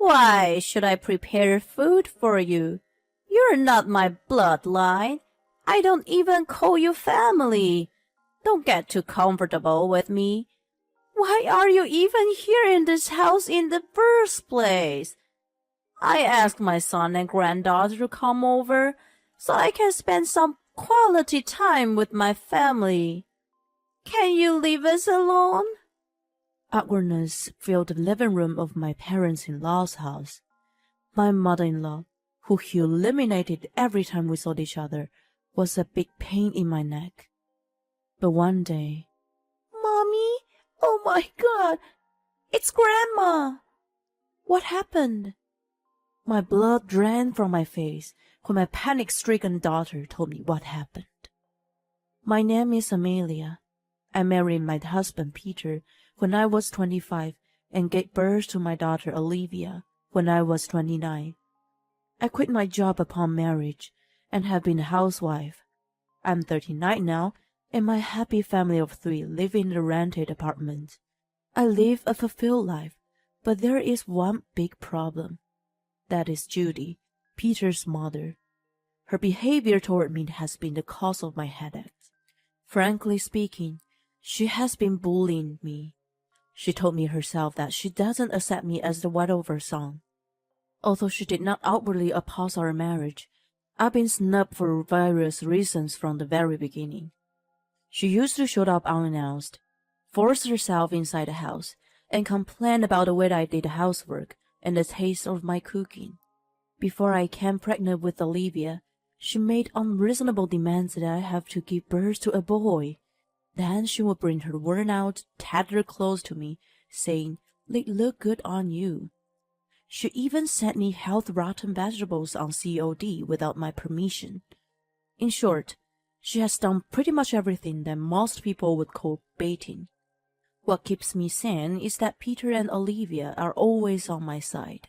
Why should I prepare food for you? You're not my bloodline. I don't even call you family. Don't get too comfortable with me. Why are you even here in this house in the first place? I asked my son and granddaughter to come over so I can spend some quality time with my family. Can you leave us alone? Awkwardness filled the living room of my parents-in-law's house. My mother-in-law, who eliminated every time we saw each other, was a big pain in my neck. But one day, Mommy, oh my God, it's Grandma. what happened? My blood drained from my face when my panic-stricken daughter told me what happened. My name is Amelia. I married my husband Peter when I was 25 and gave birth to my daughter Olivia when I was 29. I quit my job upon marriage and have been a housewife. I'm 39 now, and my happy family of 3 live in a rented apartment. I live a fulfilled life, but there is one big problem. That is Judy, Peter's mother. Her behavior toward me has been the cause of my headaches. Frankly speaking, she has been bullying me. She told me herself that she doesn't accept me as the wife of her son. Although she did not outwardly oppose our marriage, I've been snubbed for various reasons from the very beginning. She used to show up unannounced, force herself inside the house, and complain about the way I did the housework and the taste of my cooking. Before I came pregnant with Olivia, she made unreasonable demands that I have to give birth to a boy. Then she would bring her worn-out, tattered clothes to me, saying, "They look good on you." She even sent me health-rotten vegetables on COD without my permission. In short, she has done pretty much everything that most people would call baiting. What keeps me sane is that Peter and Olivia are always on my side.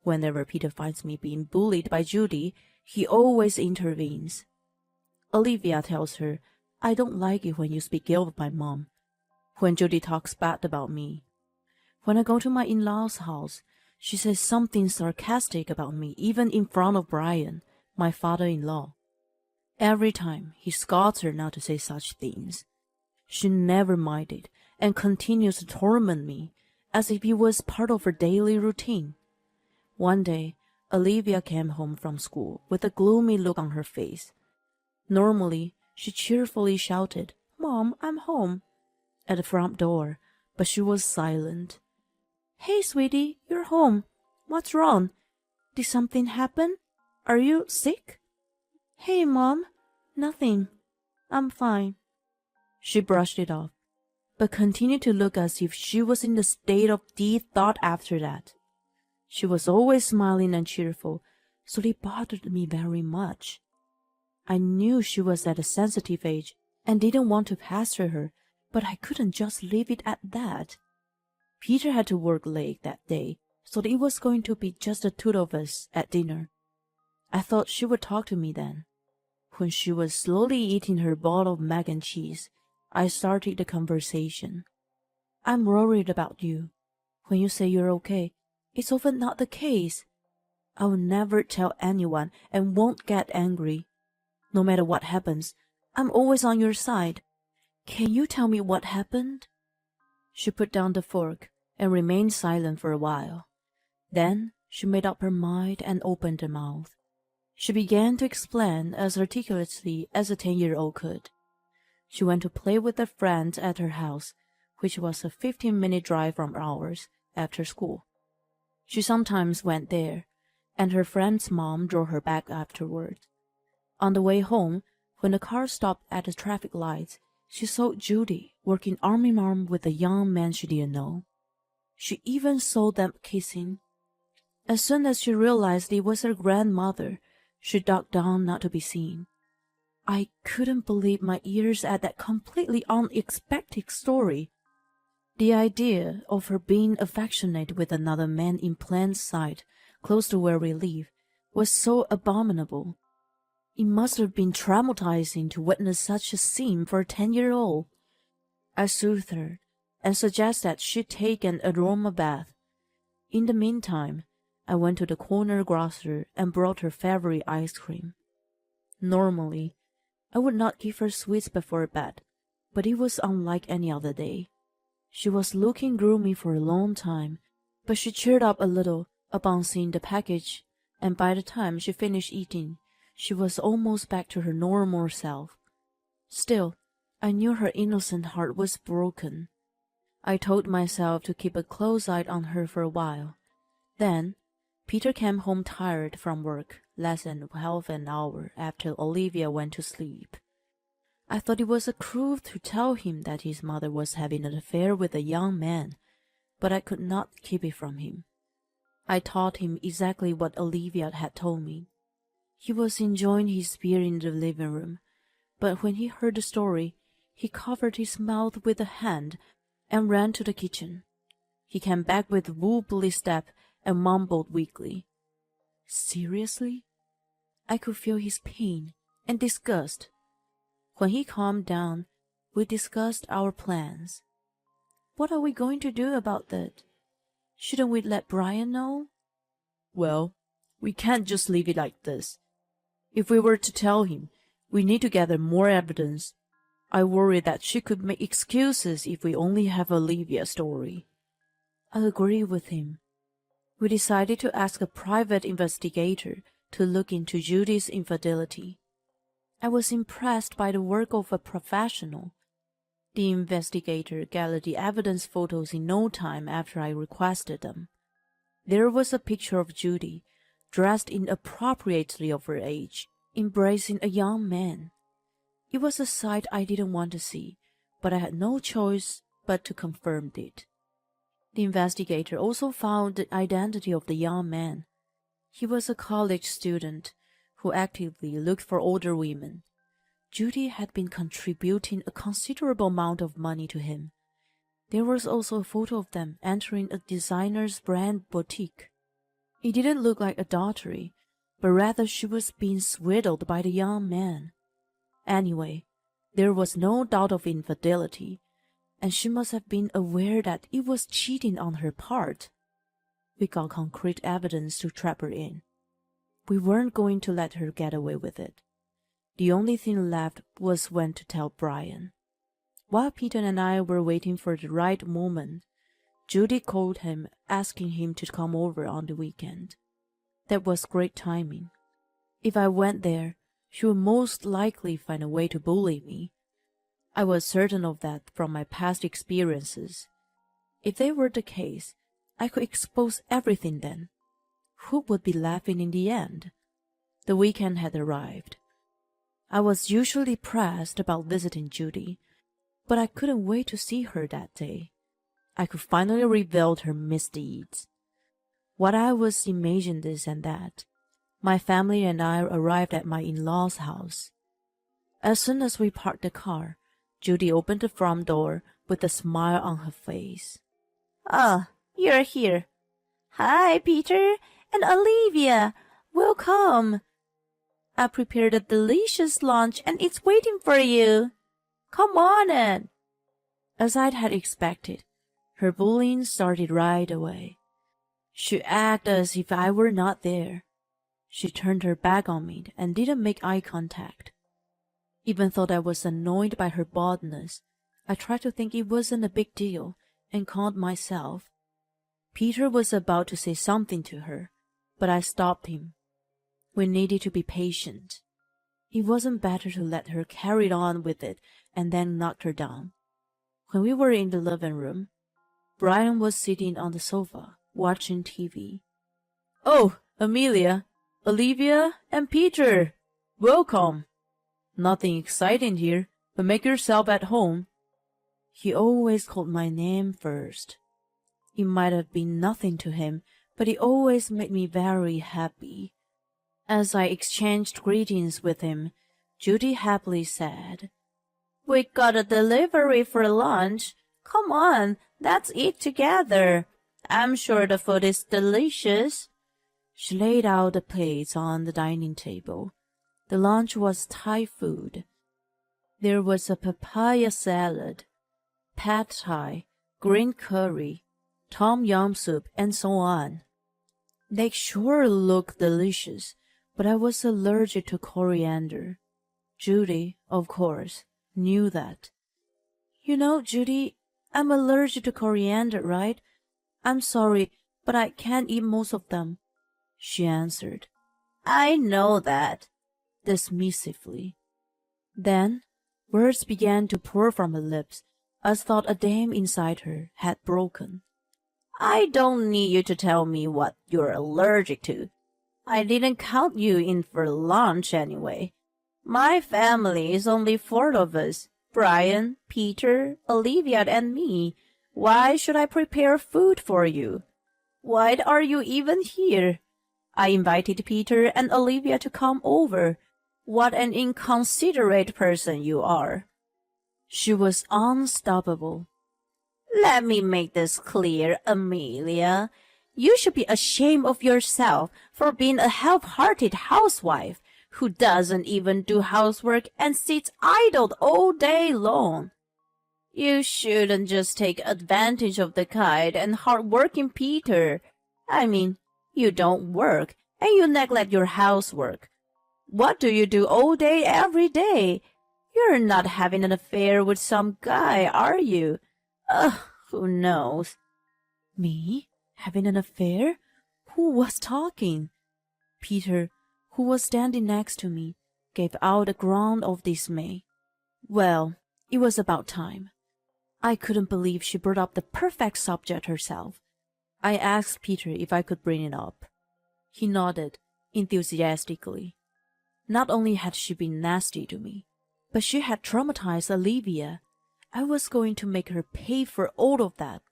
Whenever Peter finds me being bullied by Judy, he always intervenes. Olivia tells her, "I don't like it when you speak ill of my mom," when Judy talks bad about me. When I go to my in-laws' house, she says something sarcastic about me even in front of Brian, my father-in-law. Every time he scolds her not to say such things. She never minded and continues to torment me as if it was part of her daily routine. One day, Olivia came home from school with a gloomy look on her face. Normally, she cheerfully shouted, "Mom, I'm home," at the front door, but she was silent. "Hey, sweetie, you're home. What's wrong? Did something happen? Are you sick?" "Hey, Mom, nothing. I'm fine." She brushed it off, but continued to look as if she was in a state of deep thought after that. She was always smiling and cheerful, so it bothered me very much. I knew she was at a sensitive age and didn't want to pester her, but I couldn't just leave it at that. Peter had to work late that day, so it was going to be just the 2 of us at dinner. I thought she would talk to me then. When she was slowly eating her bowl of mac and cheese, I started the conversation. "I'm worried about you. When you say you're okay, it's often not the case. I will never tell anyone and won't get angry. No matter what happens, I'm always on your side. Can you tell me what happened?" She put down the fork and remained silent for a while. Then she made up her mind and opened her mouth. She began to explain as articulately as a 10-year-old could. She went to play with a friend at her house, which was a 15-minute drive from ours, after school. She sometimes went there, and her friend's mom drove her back afterward. On the way home, when the car stopped at the traffic lights, she saw Judy working arm in arm with a young man she didn't know. She even saw them kissing. As soon as she realized it was her grandmother, she ducked down not to be seen. I couldn't believe my ears at that completely unexpected story. The idea of her being affectionate with another man in plain sight, close to where we live, was so abominable. It must have been traumatizing to witness such a scene for a 10-year-old. I soothed her and suggested she take an aroma bath. In the meantime, I went to the corner grocer and brought her favorite ice cream. Normally, I would not give her sweets before bed, but it was unlike any other day. She was looking gloomy for a long time, but she cheered up a little upon seeing the package, and by the time she finished eating, she was almost back to her normal self. Still, I knew her innocent heart was broken. I told myself to keep a close eye on her for a while. Then, Peter came home tired from work, less than half an hour after Olivia went to sleep. I thought it was cruel to tell him that his mother was having an affair with a young man, but I could not keep it from him. I told him exactly what Olivia had told me. He was enjoying his beer in the living room, but when he heard the story, he covered his mouth with a hand and ran to the kitchen. He came back with a wobbly step and mumbled weakly, "Seriously?" I could feel his pain and disgust. When he calmed down, we discussed our plans. What are we going to do about that? Shouldn't we let Brian know? Well, we can't just leave it like this. If we were to tell him, we need to gather more evidence. I worry that she could make excuses if we only have Olivia's story. I agree with him. We decided to ask a private investigator to look into Judy's infidelity. I was impressed by the work of a professional. The investigator gathered the evidence photos in no time after I requested them. There was a picture of Judy, dressed inappropriately of her age, embracing a young man. It was a sight I didn't want to see, but I had no choice but to confirm it. The investigator also found the identity of the young man. He was a college student who actively looked for older women. Judy had been contributing a considerable amount of money to him. There was also a photo of them entering a designer's brand boutique. It didn't look like adultery, but rather she was being swindled by the young man. Anyway, there was no doubt of infidelity, and she must have been aware that it was cheating on her part. We got concrete evidence to trap her in. We weren't going to let her get away with it. The only thing left was when to tell Brian. While Peter and I were waiting for the right moment, Judy called him, asking him to come over on the weekend. That was great timing. If I went there, she would most likely find a way to bully me. I was certain of that from my past experiences. If they were the case, I could expose everything then. Who would be laughing in the end? The weekend had arrived. I was usually pressed about visiting Judy, but I couldn't wait to see her that day. I could finally reveal her misdeeds. What I was imagining this and that. My family and I arrived at my in-laws' house. As soon as we parked the car, Judy opened the front door with a smile on her face. "Ah, you're here. Hi, Peter and Olivia. Welcome. I prepared a delicious lunch and it's waiting for you. Come on in." As I had expected, her bullying started right away. She acted as if I were not there. She turned her back on me and didn't make eye contact. Even though I was annoyed by her boldness, I tried to think it wasn't a big deal and calmed myself. Peter was about to say something to her, but I stopped him. We needed to be patient. It wasn't better to let her carry on with it and then knock her down. When we were in the living room, Brian was sitting on the sofa, watching TV. "Oh, Amelia, Olivia, and Peter, welcome. Nothing exciting here, but make yourself at home." He always called my name first. It might have been nothing to him, but it always made me very happy. As I exchanged greetings with him, Judy happily said, "We got a delivery for lunch. Come on, let's eat together. I'm sure the food is delicious." She laid out the plates on the dining table. The lunch was Thai food. There was a papaya salad, pad thai, green curry, tom yum soup, and so on. They sure looked delicious, but I was allergic to coriander. Judy, of course, knew that. You know, Judy, I'm allergic to coriander, right? I'm sorry, but I can't eat most of them, she answered. I know that, dismissively. Then words began to pour from her lips, as though a dam inside her had broken. I don't need you to tell me what you're allergic to. I didn't count you in for lunch anyway. My family is only 4 of us. Brian, Peter, Olivia, and me. Why should I prepare food for you? Why are you even here? I invited Peter and Olivia to come over. What an inconsiderate person you are. She was unstoppable. Let me make this clear, Amelia. You should be ashamed of yourself for being a half-hearted housewife who doesn't even do housework and sits idle all day long. You shouldn't just take advantage of the kind and hard-working Peter. I mean, you don't work and you neglect your housework. What do you do all day every day? You're not having an affair with some guy, are you? Ugh, who knows? Me? Having an affair? Who was talking? Peter, who was standing next to me, gave out a groan of dismay. Well, it was about time. I couldn't believe she brought up the perfect subject herself. I asked Peter if I could bring it up. He nodded enthusiastically. Not only had she been nasty to me, but she had traumatized Olivia. I was going to make her pay for all of that.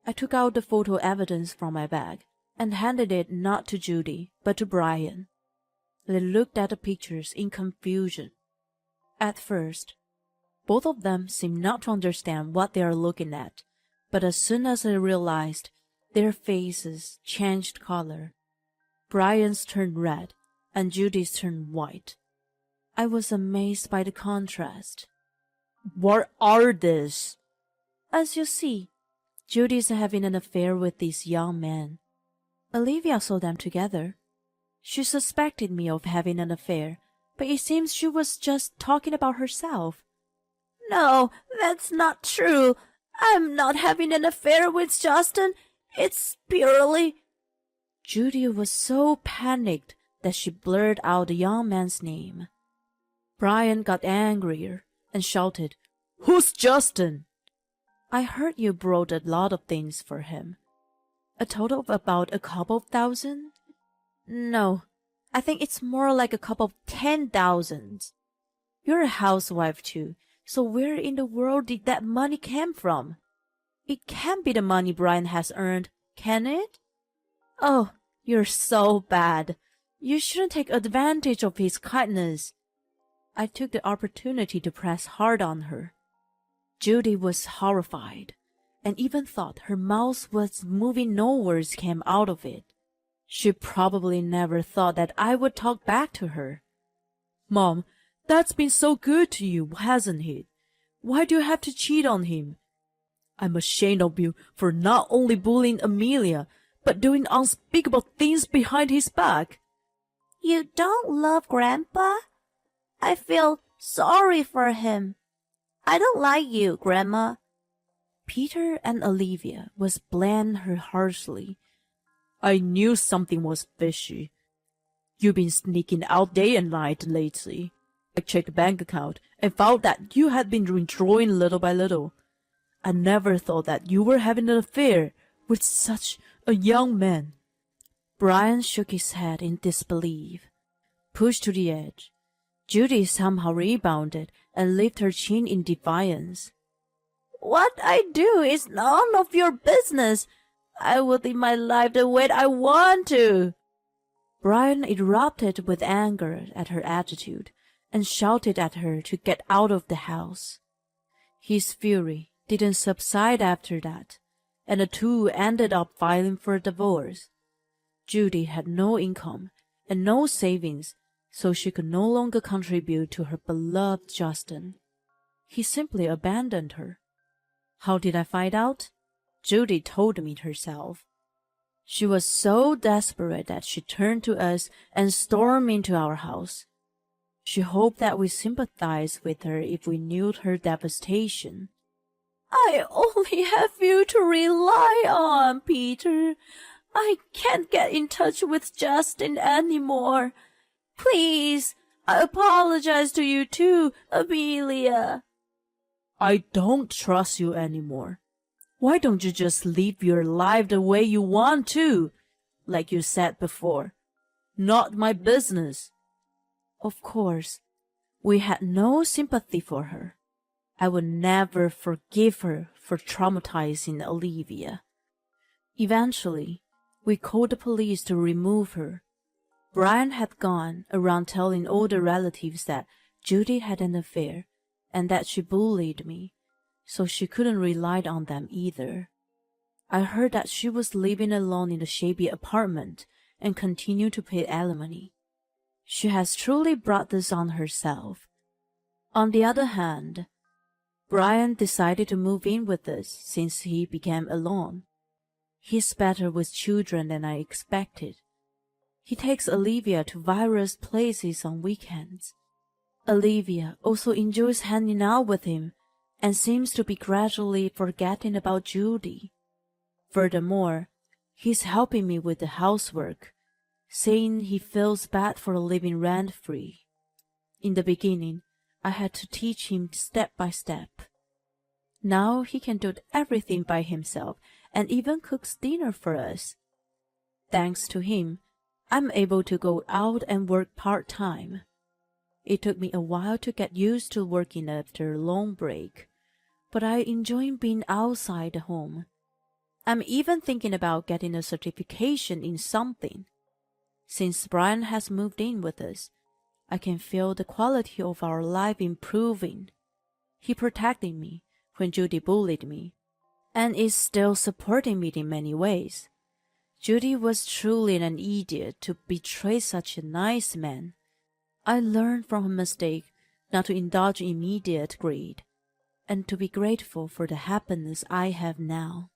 I took out the photo evidence from my bag and handed it not to Judy, but to Brian. They looked at the pictures in confusion. At first, both of them seemed not to understand what they are looking at, but as soon as they realized, their faces changed color. Brian's turned red, and Judy's turned white. I was amazed by the contrast. What are these? As you see, Judy's having an affair with this young man. Olivia saw them together. She suspected me of having an affair, but it seems she was just talking about herself. No, that's not true. I'm not having an affair with Justin. It's purely... Judy was so panicked that she blurted out the young man's name. Brian got angrier and shouted, "Who's Justin?" I heard you brought a lot of things for him. A total of about a couple of thousand? No, I think it's more like a couple of 10,000. You're a housewife too, so where in the world did that money come from? It can't be the money Brian has earned, can it? Oh, you're so bad. You shouldn't take advantage of his kindness. I took the opportunity to press hard on her. Judy was horrified, and even thought her mouth was moving. No words came out of it. She probably never thought that I would talk back to her. "Mom, that's been so good to you, hasn't it? Why do you have to cheat on him? I'm ashamed of you for not only bullying Amelia, but doing unspeakable things behind his back." You don't love Grandpa? I feel sorry for him. I don't like you, Grandma. Peter and Olivia was blamed her harshly. "I knew something was fishy. You've been sneaking out day and night lately. I checked the bank account and found that you had been withdrawing little by little. I never thought that you were having an affair with such a young man." Brian shook his head in disbelief. Pushed to the edge, Judy somehow rebounded and lifted her chin in defiance. What I do is none of your business. I will live my life the way I want to. Brian erupted with anger at her attitude and shouted at her to get out of the house. His fury didn't subside after that, and the two ended up filing for a divorce. Judy had no income and no savings, so she could no longer contribute to her beloved Justin. He simply abandoned her. How did I find out? Judy told me herself. She was so desperate that she turned to us and stormed into our house. She hoped that we sympathized with her if we knew her devastation. I only have you to rely on, Peter. I can't get in touch with Justin anymore. Please, I apologize to you too, Amelia. I don't trust you anymore. Why don't you just live your life the way you want to? Like you said before. Not my business. Of course, we had no sympathy for her. I would never forgive her for traumatizing Olivia. Eventually, we called the police to remove her. Brian had gone around telling all the relatives that Judy had an affair and that she bullied me, so she couldn't rely on them either. I heard that she was living alone in the shabby apartment and continued to pay alimony. She has truly brought this on herself. On the other hand, Brian decided to move in with us since he became alone. He's better with children than I expected. He takes Olivia to various places on weekends. Olivia also enjoys hanging out with him and seems to be gradually forgetting about Judy. Furthermore, he's helping me with the housework, saying he feels bad for living rent-free. In the beginning, I had to teach him step by step. Now he can do everything by himself and even cooks dinner for us. Thanks to him, I'm able to go out and work part-time. It took me a while to get used to working after a long break, but I enjoy being outside the home. I'm even thinking about getting a certification in something. Since Brian has moved in with us, I can feel the quality of our life improving. He protected me when Judy bullied me, and is still supporting me in many ways. Judy was truly an idiot to betray such a nice man. I learned from her mistake not to indulge in immediate greed, and to be grateful for the happiness I have now.